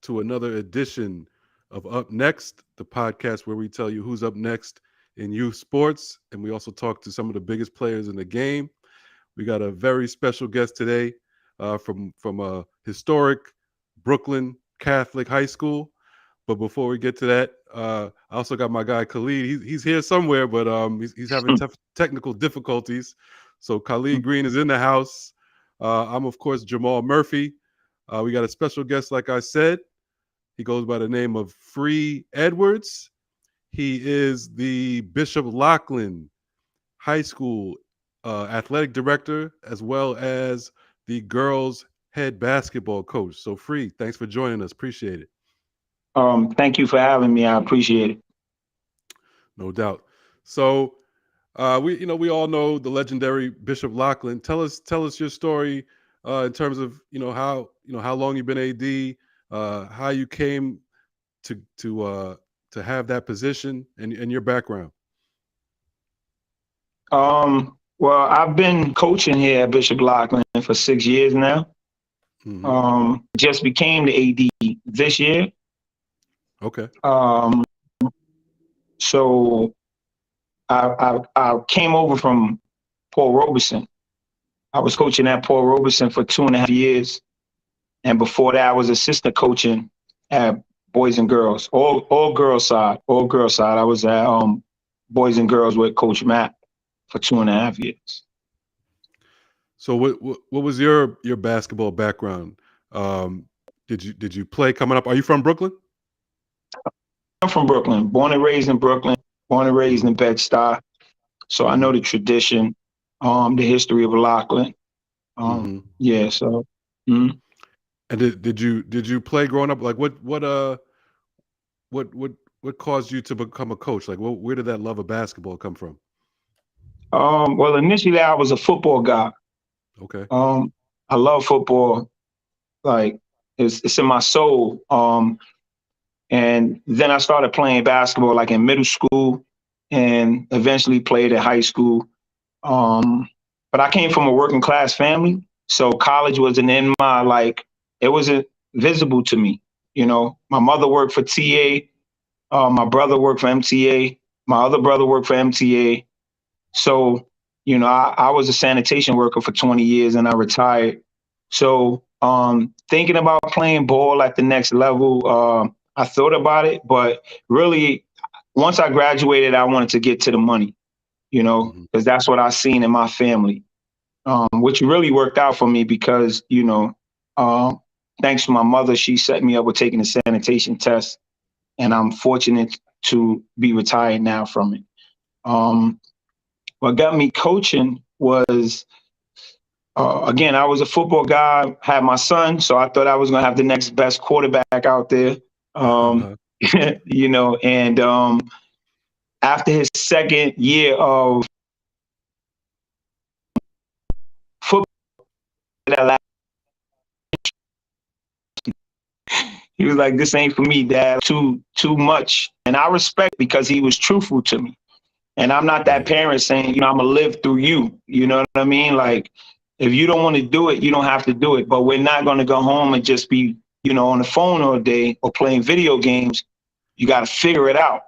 to another edition of Up Next, the podcast where we tell you who's up next in youth sports, and we also talk to some of the biggest players in the game. We got a very special guest today from a historic Brooklyn Catholic high school. But before we get to that, I also got my guy Khalid. He's here somewhere, but he's having technical difficulties. So Khalid Green is in the house. I'm, of course, Jamal Murphy. We got a special guest, like I said. He goes by the name of Phree Edwards. He is the Bishop Loughlin High School athletic director, as well as the girls' head basketball coach. So, Phree, thanks for joining us. Appreciate it. Thank you for having me. I appreciate it. No doubt. So, we all know the legendary Bishop Loughlin. Tell us your story in terms of how long you've been AD, how you came to have that position, and your background. Well, I've been coaching here at Bishop Loughlin for 6 years now. Just became the AD this year. Okay. So I came over from Paul Robeson. I was coaching at Paul Robeson for 2.5 years, and before that, I was assistant coaching at boys and girls, all girls side. I was at boys and girls with Coach Matt for 2.5 years. So what was your basketball background? Did you play coming up? Are you from Brooklyn? I'm from Brooklyn, born and raised in Brooklyn, born and raised in Bed-Stuy. So I know the tradition, the history of Loughlin. Yeah. So. And did you play growing up? Like what caused you to become a coach? Like where did that love of basketball come from? Well, initially I was a football guy. Okay. I love football. Like it's in my soul. And then I started playing basketball like in middle school and eventually played at high school. But I came from a working class family. So college wasn't in my, like, it wasn't visible to me. My mother worked for TA. My brother worked for MTA. My other brother worked for MTA. So, I was a sanitation worker for 20 years and I retired. So thinking about playing ball at the next level, I thought about it, but really, once I graduated, I wanted to get to the money, because that's what I seen in my family, which really worked out for me because, thanks to my mother, she set me up with taking the sanitation test, and I'm fortunate to be retired now from it. What got me coaching was, again, I was a football guy, had my son, so I thought I was going to have the next best quarterback out there. And after his second year of football, he was like, "This ain't for me, Dad. Too much." And I respect because he was truthful to me. And I'm not that parent saying, I'm gonna live through you. You know what I mean? Like, if you don't want to do it, you don't have to do it. But we're not gonna go home and just be, on the phone all day or playing video games. You got to figure it out.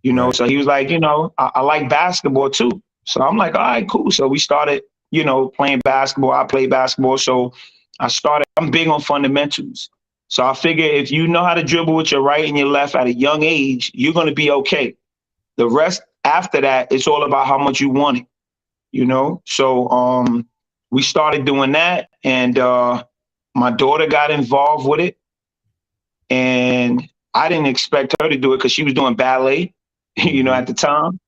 Right. So he was like, I like basketball too. So I'm like, all right, cool. So we started, playing basketball. I played basketball. So I'm big on fundamentals. So I figure if you know how to dribble with your right and your left at a young age, you're going to be okay. The rest after that, it's all about how much you want it, So we started doing that, and my daughter got involved with it. And I didn't expect her to do it because she was doing ballet, at the time.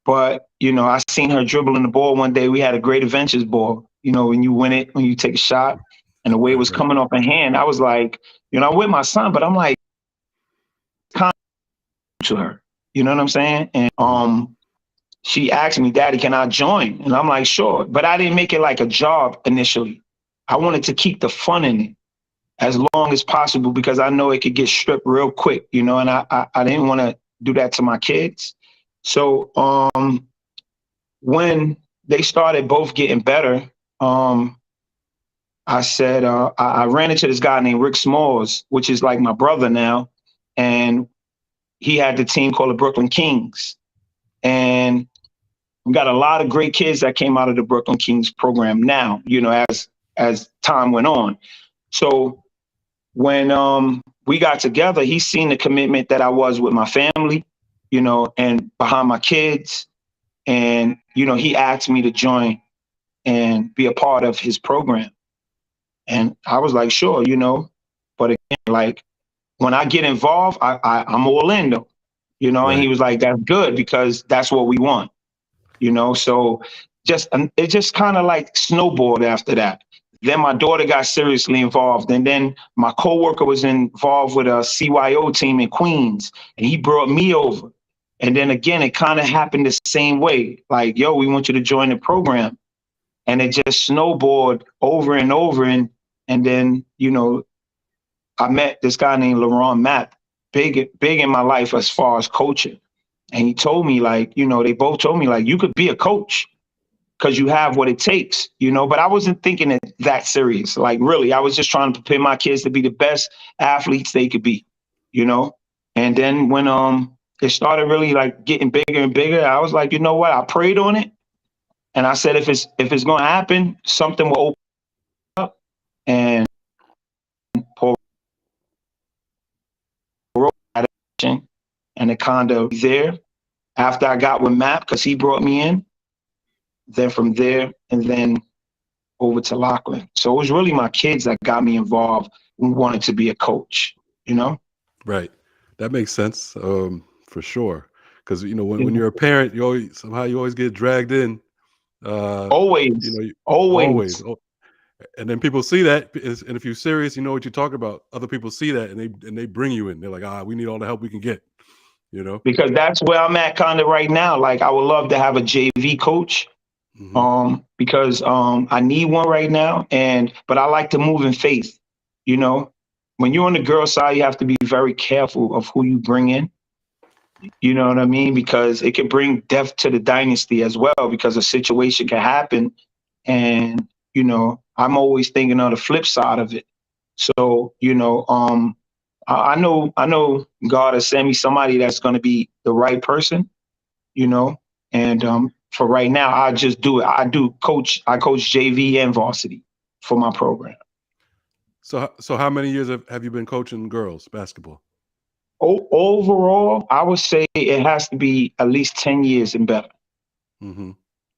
But, I seen her dribbling the ball one day. We had a Great Adventures ball, when you win it, when you take a shot, and the way it was coming off her hand, I was like, I'm with my son, but I'm like, to her, you know what I'm saying? And she asked me, "Daddy, can I join?" And I'm like, "Sure." But I didn't make it like a job initially. I wanted to keep the fun in it as long as possible because I know it could get stripped real quick, and I didn't want to do that to my kids. So when they started both getting better, I I said, I ran into this guy named Rick Smalls, which is like my brother now. And he had the team called the Brooklyn Kings. And we got a lot of great kids that came out of the Brooklyn Kings program now, as time went on. So when we got together, he seen the commitment that I was with my family, and behind my kids. And, he asked me to join and be a part of his program. And I was like, sure, but again, like when I get involved, I'm all in though, and he Right. was like, that's good because that's what we want, so it just kind of like snowballed after that. Then my daughter got seriously involved, and then my coworker was involved with a CYO team in Queens, and he brought me over. And then again, it kind of happened the same way, like, yo, we want you to join the program. And it just snowballed over and over. And then, I met this guy named Laurent Mapp, big in my life as far as coaching. And he told me, like, they both told me, like, you could be a coach because you have what it takes, but I wasn't thinking it that serious. Like, really, I was just trying to prepare my kids to be the best athletes they could be, And then when it started really like getting bigger and bigger, I was like, you know what? I prayed on it. And I said, if it's going to happen, something will open up. And Paul wrote that action, and it kind of there after I got with Matt because he brought me in. Then from there, and then over to Loughlin. So it was really my kids that got me involved and wanted to be a coach, Right. That makes sense. For sure. Because when Yeah. you're a parent, you always get dragged in. Always, Always. always. And then people see that, and if you're serious, you know what you're talking about. Other people see that, and they bring you in. They're like, we need all the help we can get. Because that's where I'm at kind of right now. Like I would love to have a JV coach, Hmm. because I need one right now. But I like to move in faith. When you're on the girl side, you have to be very careful of who you bring in. You know what I mean? Because it can bring death to the dynasty as well, because a situation can happen. And, I'm always thinking on the flip side of it. So, I know God has sent me somebody that's going to be the right person, you know, and for right now, I just do it. I coach JV and varsity for my program. So how many years have you been coaching girls basketball? Overall, I would say it has to be at least 10 years and better. Hmm.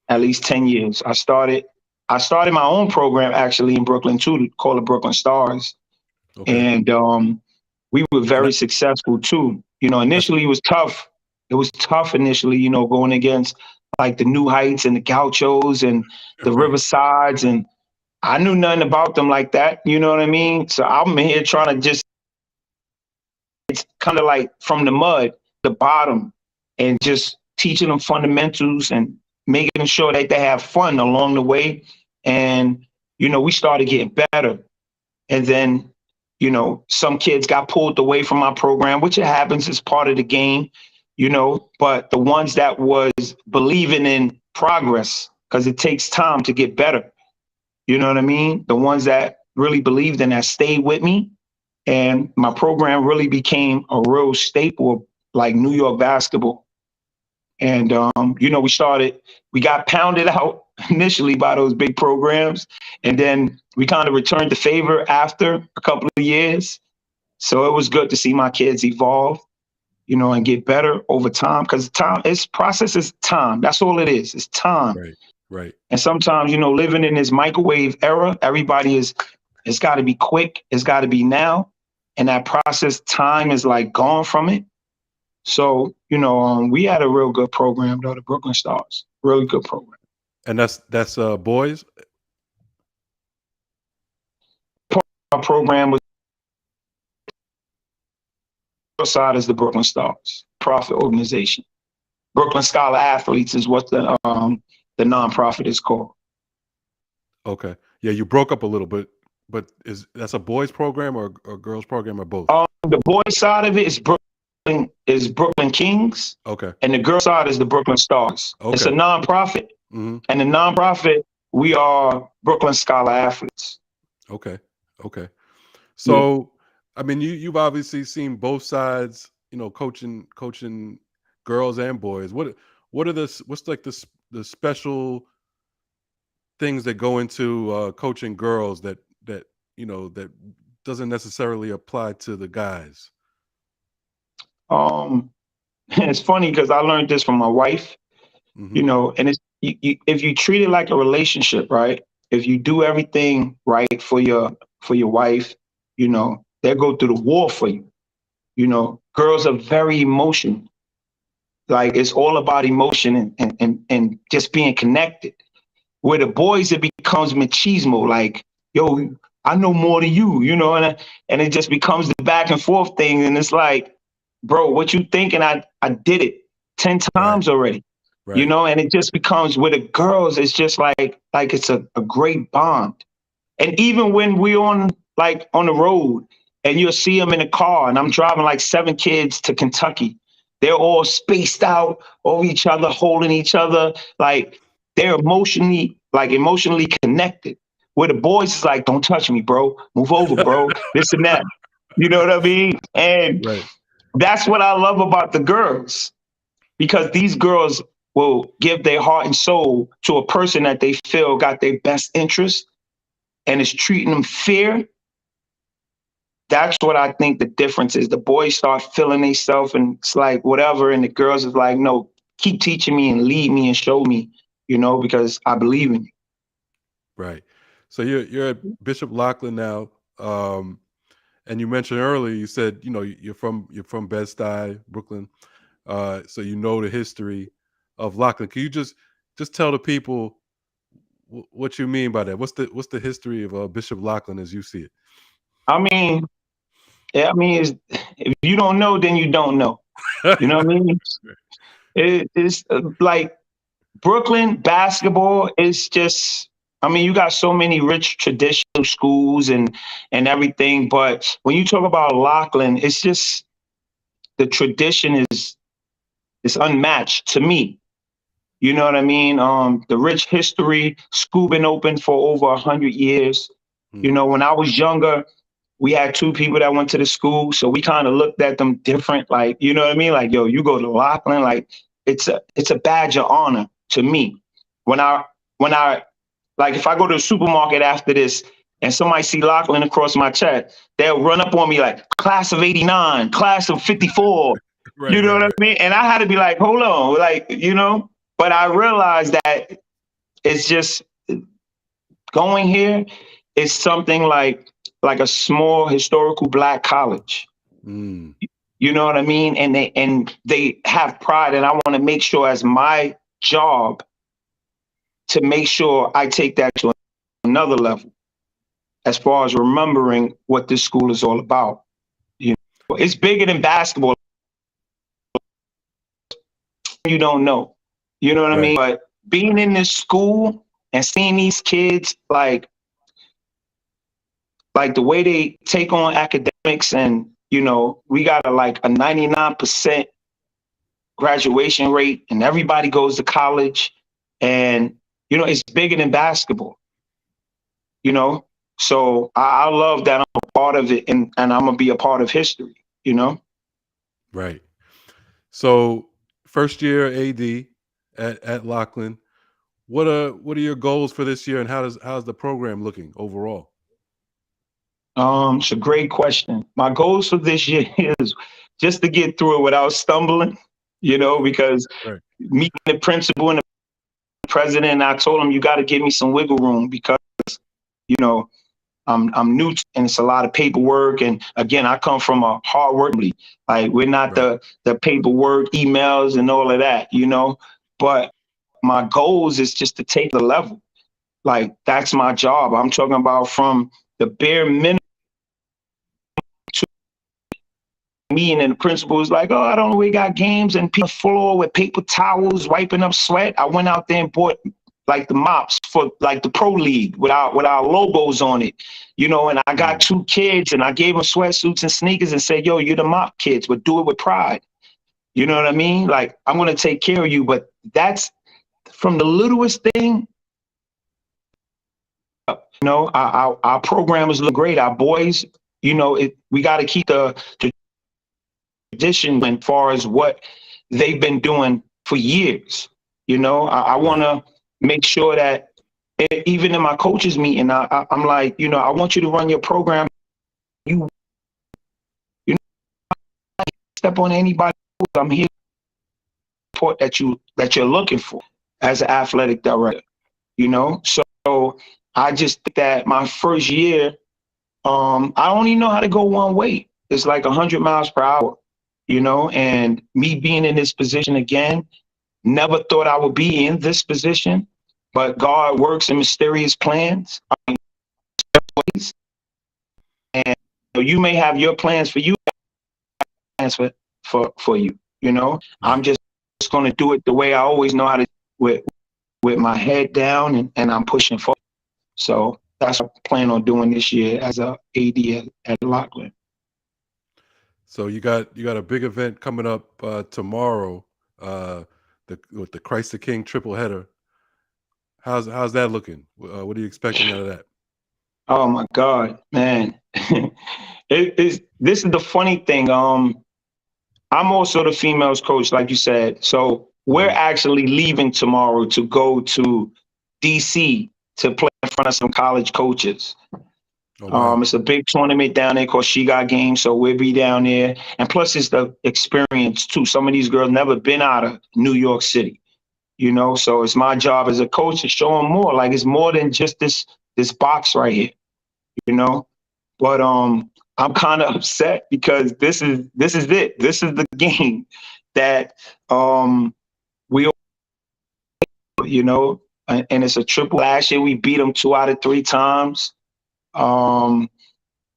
At least 10 years. I started my own program actually in Brooklyn too, called the Brooklyn Stars. Okay. And we were And very successful too. that's Initially it was tough. It was tough initially, going against like the New Heights and the Gauchos and the right. Riversides. And I knew nothing about them like that. You know what I mean? So I'm here trying to just, it's kind of like from the mud, the bottom, and just teaching them fundamentals and making sure that they have fun along the way. And, we started getting better. And then, some kids got pulled away from our program, which it happens, as part of the game, but the ones that was believing in progress, because it takes time to get better. You know what I mean? The ones that really believed in that stayed with me. And my program really became a real staple of like New York basketball. And, we got pounded out initially by those big programs. And then we kind of returned the favor after a couple of years. So it was good to see my kids evolve, and get better over time. Because process is time. That's all it is. It's time. Right. Right. And sometimes, living in this microwave era, it's got to be quick. It's got to be now. And that process time is like gone from it. So, we had a real good program though, the Brooklyn Stars. Really good program. And that's boys. Our program was outside as the Brooklyn Stars, profit organization. Brooklyn Scholar Athletes is what the nonprofit is called. Okay. Yeah, you broke up a little bit, but that's a boys program or a girls program or both? The boys side of it is Brooklyn Kings, Okay. and the girl side is the Brooklyn Stars. It's a Okay. nonprofit, Hmm. and the nonprofit we are Brooklyn Scholar Athletes. Okay. Okay. Yeah. So, I mean, you've obviously seen both sides. You know, coaching girls and boys. What are what's like the special things that go into coaching girls that that doesn't necessarily apply to the guys? Um, it's funny because I learned this from my wife, Hmm. and it's if you treat it like a relationship, right? If you do everything right for your wife, they'll go through the war for you. Girls are very emotional. Like it's all about emotion and just being connected. Where the boys, it becomes machismo. Like, yo, I know more than you, and it just becomes the back and forth thing. And it's like, bro, what you thinking? I did it 10 Right. times already, Right. and it just becomes with the girls, it's just like it's a great bond. And even when we're on the road and you'll see them in a car and I'm driving like 7 kids to Kentucky, they're all spaced out over each other, holding each other. Like they're emotionally connected. Where the boys is like, don't touch me, bro. Move over, bro. This and that. You know what I mean? And Right. that's what I love about the girls because these girls will give their heart and soul to a person that they feel got their best interest and is treating them fair. That's what I think the difference is. The boys start feeling themselves and it's like whatever, and the girls is like, no, keep teaching me and lead me and show me, because I believe in you. Right. So you're at Bishop Loughlin now, and you mentioned earlier. You said you're from Bed Stuy, Brooklyn. So you know the history of Loughlin. Can you just tell the people what you mean by that? What's the history of Bishop Loughlin as you see I mean, yeah, if you don't know, then you don't know. it? You know what I mean? It's like Brooklyn basketball is just. I mean, you got so many rich traditional schools and everything, but when you talk about Lachlan, it's just the tradition is unmatched to me. You know what I mean? The rich history, school been open for over 100 years. Hmm. When I was younger, we had 2 people that went to the school, so we kind of looked at them different. Like, you know what I mean? Like, yo, you go to Loughlin, like it's a badge of honor to me. When I like if I go to the supermarket after this and somebody see Loughlin across my chest, they'll run up on me like class of '89, class of '54. Right. You know Right. what I Right. mean? And I had to be like, hold on, like, but I realized that it's just going here is something like a small historical black college. Mm, You know what I mean? And they have pride, and I want to make sure as my job to make sure I take that to another level as far as remembering what this school is all about. It's bigger than basketball. You don't know. You know what I right. mean? But being in this school and seeing these kids like the way they take on academics and we got a 99% graduation rate and everybody goes to college and it's bigger than basketball, you know so I love that I'm a part of it and I'm gonna be a part of history. Right. So first year AD at Loughlin. What are your goals for this year, and how's the program looking overall? It's a great question. My goals for this year is just to get through it without stumbling, because Right. meeting the principal and the president, I told him you got to give me some wiggle room because you know I'm new to, and it's a lot of paperwork. And again, I come from a hard working. Like we're not Right. the paperwork, emails, and all of that. But my goals is just to take the level. Like that's my job. I'm talking about from the bare minimum to me, and then the principal was like, "Oh, I don't know. We got games and people floor with paper towels, wiping up sweat." I went out there and bought like the mops for like the pro league with our logos on it, and I got Mm, 2 kids and I gave them sweatsuits and sneakers and said, yo, you're the mop kids, but do it with pride. You know what I mean? Like I'm going to take care of you, but that's from the littlest thing You know, our program is looking great. Our boys, you know, we got to keep the tradition as far as what they've been doing for years. You know, I want Right. to make sure that even in my coaches meeting, I'm like, you know, I want you to run your program. You, you know, step on anybody. I'm here to support that you're looking for as an athletic director. You know, so I just think that my first year, I only know how to go one way. It's like 100 miles per hour, you know, and me being in this position again, never thought I would be in this position, but God works in mysterious plans. And you may have your plans for you, plans for you, you know. I'm Right. just going to do it the way I always know how to, with, with my head down and I'm pushing forward. So that's what I plan on doing this year as a AD at Loughlin. So you got a big event coming up tomorrow, uh, with the Christ the King triple header. How's that looking? What are you expecting out of that? Oh my God, man. This is the funny thing. I'm also the females coach, like you said. So we're Hmm. actually leaving tomorrow to go to DC to play in front of some college coaches. Oh wow. It's a big tournament down there called She Got Game, so we'll be down there. And plus, it's the experience too. Some of these girls never been out of New York City, you know. So it's my job as a coach to show them more. Like it's more than just this box right here, you know. But I'm kind of upset because this is it. This is the game that we, you know, and it's a triple. Last year we beat them 2 out of 3 times. Um,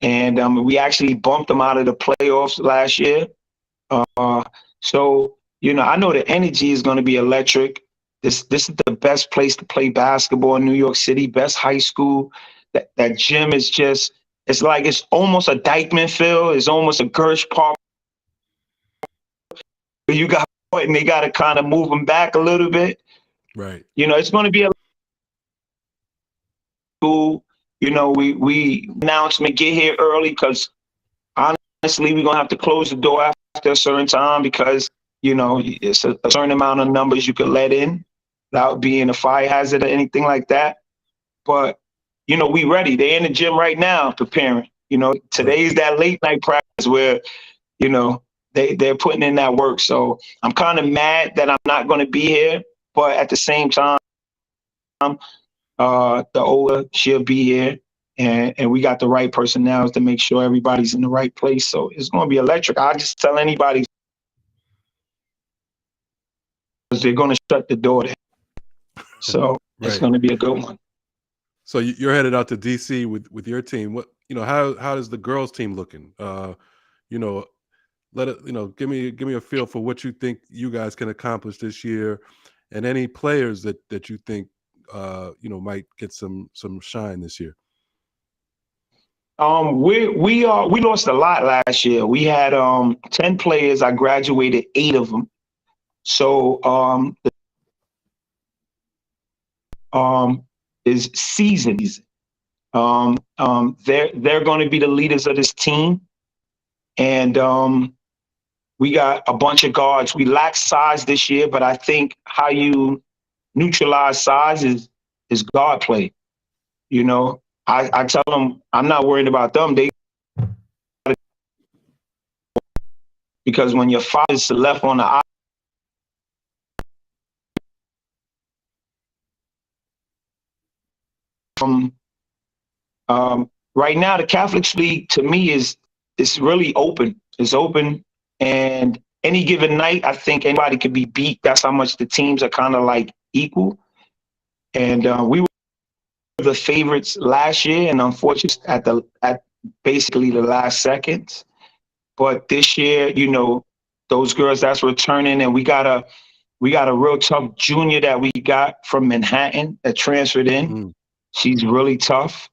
and we actually bumped them out of the playoffs last year. Uh, so you know, I know the energy is going to be electric. This is the best place to play basketball in New York City. Best high school. That gym is just. It's like it's almost a Dykeman field. It's almost a Gersh Park. You got and they got to kind of move them back a little bit. Right. You know, it's going to be a cool. You know, we announcement get here early because honestly, we're gonna have to close the door after a certain time because you know it's a certain amount of numbers you could let in without being a fire hazard or anything like that. But you know, we ready. They're in the gym right now preparing. You know, Right. today's that late night practice where you know they're putting in that work. So I'm kind of mad that I'm not going to be here, but at the same time, the older she'll be here. And we got the right personnel to make sure everybody's in the right place. So it's going to be electric. I just tell anybody they're going to shut the door there. So it's Right. going to be a good one. So you're headed out to DC with your team. What how is the girls team looking? You know, let it give me a feel for what you think you guys can accomplish this year, and any players that you think might get some shine this year. We lost a lot last year. We had 10 players. I graduated 8 of them. So um is seasoned. They're going to be the leaders of this team, and we got a bunch of guards. We lack size this year, but I think how you neutralize size is guard play. You know, I tell them I'm not worried about them. They because when your father's left on the um, right now the Catholic League to me is really open. It's open, and any given night, I think anybody could be beat. That's how much the teams are kind of like equal. And we were the favorites last year, and unfortunately, at basically the last seconds. But this year, you know, those girls that's returning, and we got a real tough junior that we got from Manhattan that transferred in. Mm. She's really tough.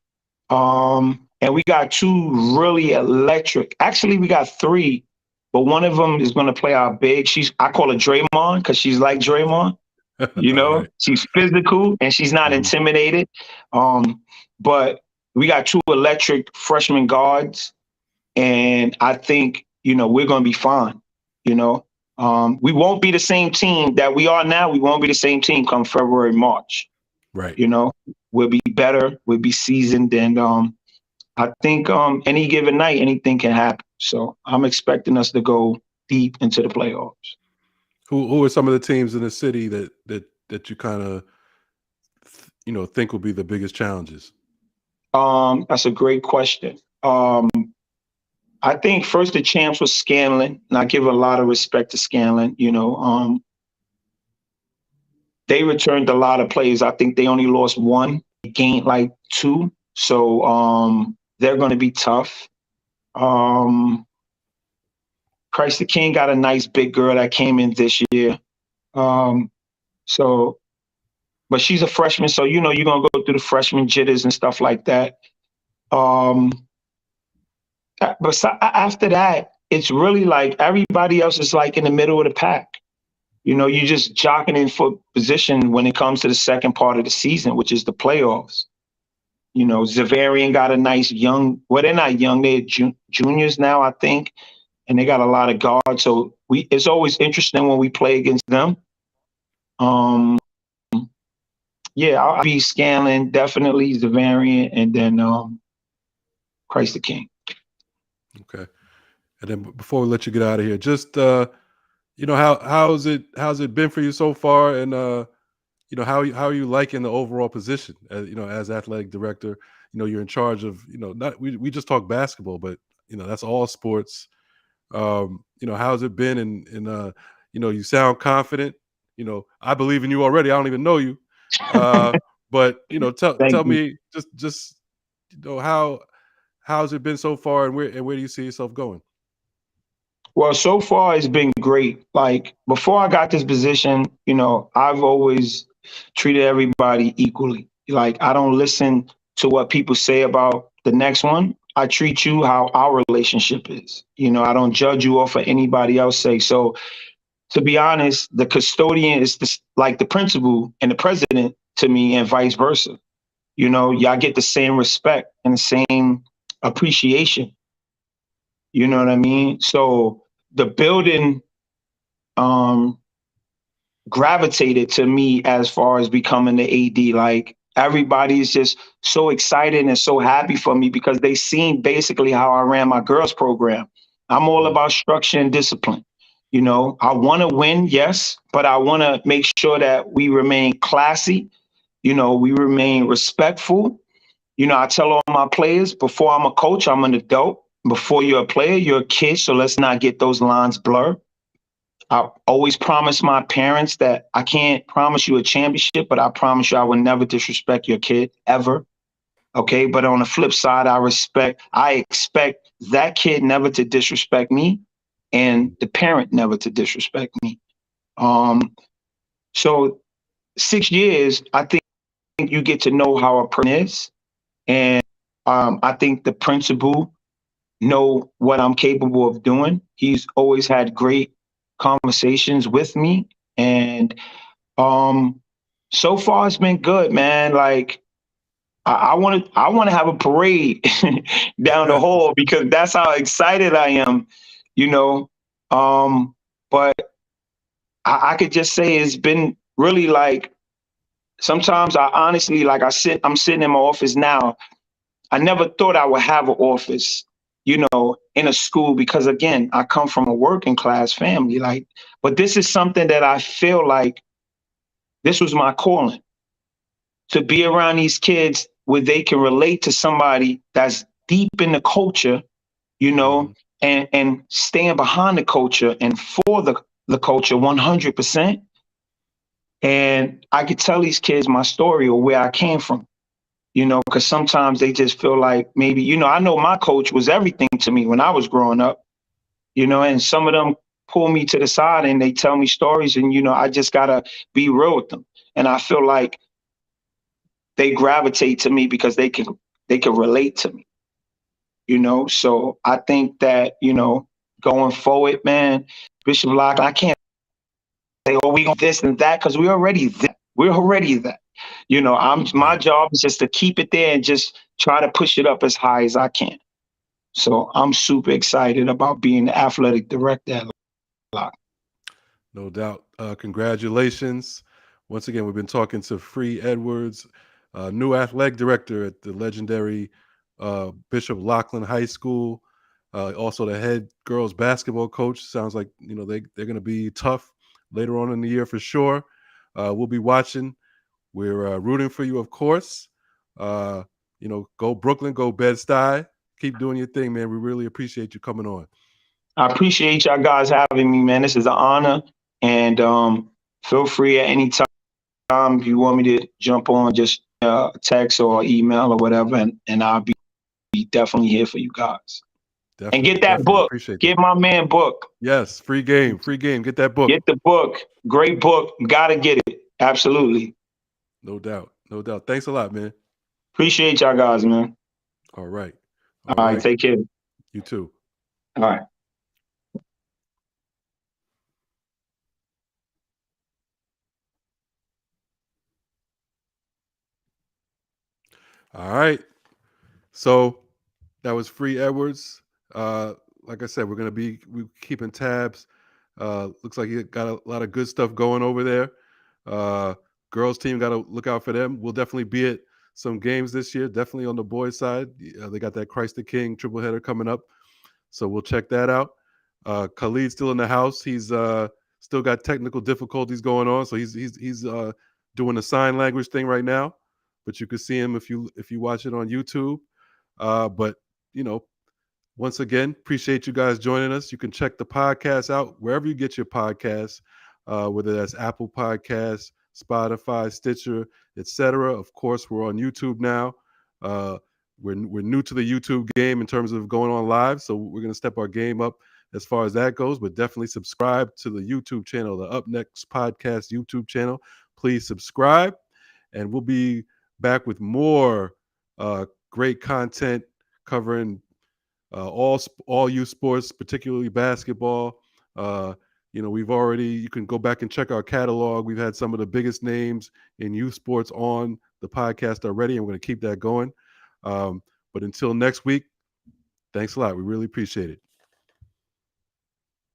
And we got 2 really electric. Actually, we got 3, but one of them is going to play our big. I call her Draymond because she's like Draymond. You All know, right. she's physical and she's not Mhm. intimidated. Um, but we got two electric freshman guards, and I think we're going to be fine. You know, we won't be the same team that we are now. We won't be the same team come February, March. Right. You know, we'll be better. We'll be seasoned, and I think any given night, anything can happen. So I'm expecting us to go deep into the playoffs. Who are some of the teams in the city that you kind of think will be the biggest challenges? That's a great question. I think first the champs was Scanlon, and I give a lot of respect to Scanlon. They returned a lot of players. I think they only lost one, they gained like two. So they're going to be tough. Christ the King got a nice big girl that came in this year. So, but she's a freshman, so you're gonna go through the freshman jitters and stuff like that. But after that, it's really like everybody else is like in the middle of the pack. You're just jockeying in for position when it comes to the second part of the season, which is the playoffs. Zavarian got a nice young. Well, they're not young; they're juniors now, I think, and they got a lot of guards. So it's always interesting when we play against them. Yeah, I'll be Scanlon, definitely Zavarian, and then Christ the King. Okay. And then before we let you get out of here, just how's it been for you so far, and how are you liking the overall position as athletic director? You're in charge of not we just talk basketball, but that's all sports. How's it been? And you sound confident. I believe in you already. I don't even know you, but tell Thank you. me just how's it been so far, and where do you see yourself going? Well, so far it's been great. Like before I got this position, I've always treated everybody equally. Like I don't listen to what people say about the next one. I treat you how our relationship is. I don't judge you off of anybody else say. So to be honest, the custodian is like the principal and the president to me, and vice versa. Y'all get the same respect and the same appreciation. You know what I mean? So the building um, gravitated to me as far as becoming the AD. Like everybody is just so excited and so happy for me because they seen basically how I ran my girls program. I'm all about structure and discipline. I want to win, yes, but I want to make sure that we remain classy. We remain respectful. I tell all my players before I'm a coach, I'm an adult. Before you're a player, you're a kid. So let's not get those lines blurred. I always promise my parents that I can't promise you a championship, but I promise you I will never disrespect your kid ever. Okay. But on the flip side, I expect that kid never to disrespect me and the parent never to disrespect me. So 6 years, I think you get to know how a person is. And I think the principal know what I'm capable of doing. He's always had great conversations with me, and so far it's been good, man. Like I want to have a parade down the hall because that's how excited I am, you know. But I could just say it's been really like sometimes I honestly like I'm sitting in my office now. I never thought I would have an office, in a school because again, I come from a working class family. Like, but this is something that I feel like this was my calling to be around these kids where they can relate to somebody that's deep in the culture, Mhm. and stand behind the culture and for the culture 100%. And I could tell these kids my story or where I came from. Because sometimes they just feel like maybe, I know my coach was everything to me when I was growing up, and some of them pull me to the side and they tell me stories and, I just gotta be real with them. And I feel like they gravitate to me because they can relate to me, So I think that, going forward, man, Bishop Loughlin, I can't say, oh, we going this and that, because we're already there. We're already there. My Right. job is just to keep it there and just try to push it up as high as I can. So I'm super excited about being the athletic director at Loughlin. No doubt. Congratulations. Once again, we've been talking to Phree Edwards, new athletic director at the legendary Bishop Loughlin High School. Also, the head girls basketball coach. Sounds like they're going to be tough later on in the year for sure. We'll be watching. We're rooting for you, of course. Uh, go Brooklyn, go Bed-Stuy. Keep doing your thing, man. We really appreciate you coming on. I appreciate y'all guys having me, man. This is an honor. And feel free at any time if you want me to jump on, just text or email or whatever, and I'll be definitely here for you guys. And Definitely, get that definitely book. appreciate that. Get my man book. Yes, free game, free game. Get that book. Get the book. Great book. Gotta get it. Absolutely. No doubt, no doubt. Thanks a lot, man. Appreciate y'all guys, man. All right, all All right. right. Take care. You too. All right. All right. So that was Phree Edwards. Like I said, we keeping tabs. Looks like you got a lot of good stuff going over there. Uh, girls team got to look out for them. We'll definitely be at some games this year. Definitely on the boys' side. They got that Christ the King triple header coming up, so we'll check that out. Khalid's still in the house. He's still got technical difficulties going on, so he's doing the sign language thing right now. But you can see him if you watch it on YouTube. But you know, once again, appreciate you guys joining us. You can check the podcast out wherever you get your podcasts, whether that's Apple Podcasts, Spotify, Stitcher, etc. Of course, we're on YouTube now. Uh, we're new to the YouTube game in terms of going on live, so we're going to step our game up as far as that goes. But definitely subscribe to the YouTube channel, the Up Next Podcast YouTube channel. Please subscribe, and we'll be back with more great content covering all youth sports, particularly basketball. Uh, you can go back and check our catalog. We've had some of the biggest names in youth sports on the podcast already, and we're going to keep that going. But until next week, thanks a lot. We really appreciate it.